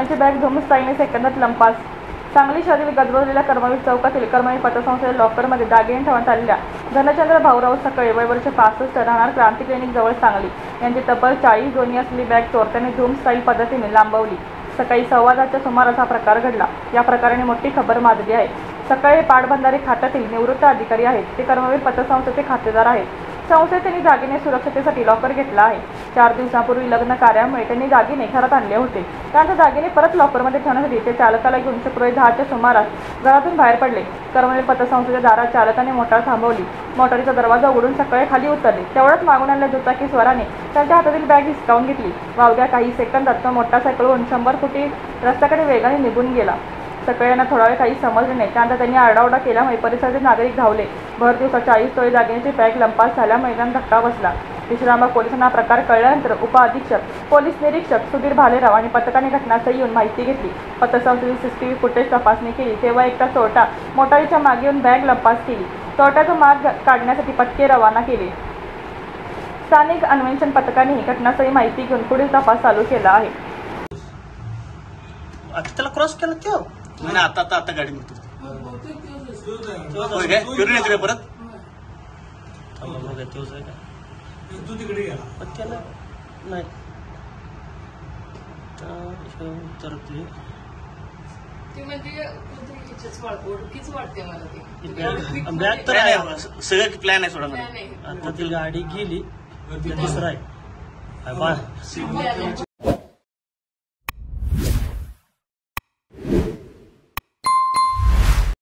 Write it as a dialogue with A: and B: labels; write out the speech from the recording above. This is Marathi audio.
A: दागिन्याची बॅग धुमस्थायीने सेकंदात लंपास। सांगली शहरातील गजबजलेल्या कर्मवीर चौकातील कर्मवीर पतसंस्थेच्या लॉकरमध्ये दागिने ठेवण्यात आलेल्या धनचंद्र भाऊराव सकळे वय वर्ष 65 राहणार क्रांती क्लिनिक जवळ सांगली यांची तब्बल 40 जोनी असलेली बॅग चोरट्यांनी धूमस्थायी पद्धतीने लांबवली। सकाळी 6:15च्या सुमारास हा प्रकार घडला। या प्रकाराने मोठी खबर माजली आहे। सकळे पाटबंधारे खात्यातील निवृत्त अधिकारी आहेत। ते कर्मवीर पतसंस्थेचे खातेदार आहेत। संस्थेत त्यांनी दागिने सुरक्षिततेसाठी लॉकर घेतला आहे। 4 दिवसांपूर्वी लग्न कार्यामुळे त्यांनी दागिने घरात आणले होते। त्यानंतर दागिने परत लॉकरमध्ये ठेवण्यासाठी ते चालकाला घेऊन शुक्रवारी 10च्या सुमारास घरातून बाहेर पडले। कर्मवीर पतसंस्थेच्या दारात चालकाने मोटार थांबवली। मोटारीचा दरवाजा उघडून सकळे खाली उतरले। तेवढ्यात मागून आलेल्या दुचाकी स्वाराने त्यांच्या हातातील बॅग हिसकावून घेतली व अवघ्या काही सेकंदात तो मोटारसायकलवरून 100 फुटी रस्त्याकडे वेगाने निघून गेला। सकळ्यांना थोडा वेळ काही समजले नाही। त्यानंतर त्यांनी आरडाओरडा केल्यामुळे परिसरातील नागरिक धावले। भर दिवसा 40 तोळे दागिन्याची बॅग लंपास झाल्यामुळे त्यांना धक्का बसला। विश्रामबाग पोलिसांना प्रकार कळल्यानंतर उपअधीक्षक पोलीस निरीक्षक सुधीर भालेराव आणि पथकाने घटनास्थळी येऊन माहिती घेतली। पतसंस्थेची सीसीटीव्ही फुटेज तपासणी केली तेव्हा एकटा चोरटा मोटारीच्या मागे येऊन बॅग लंपास केली। चोरट्याचा माग काढण्यासाठी पथके रवाना केले। स्थानिक अन्वेषण पथकानेही घटनास्थळी माहिती घेऊन पुढील तपास चालू केला आहे।
B: त्याला क्रॉस केला तो नाही आता गाडी निघतो परत तू तिकडे गेला त्याला नाही बॅग तर आहे सगळं प्लॅन आहे सोडा आता ती गाडी गेली दुसरा आहे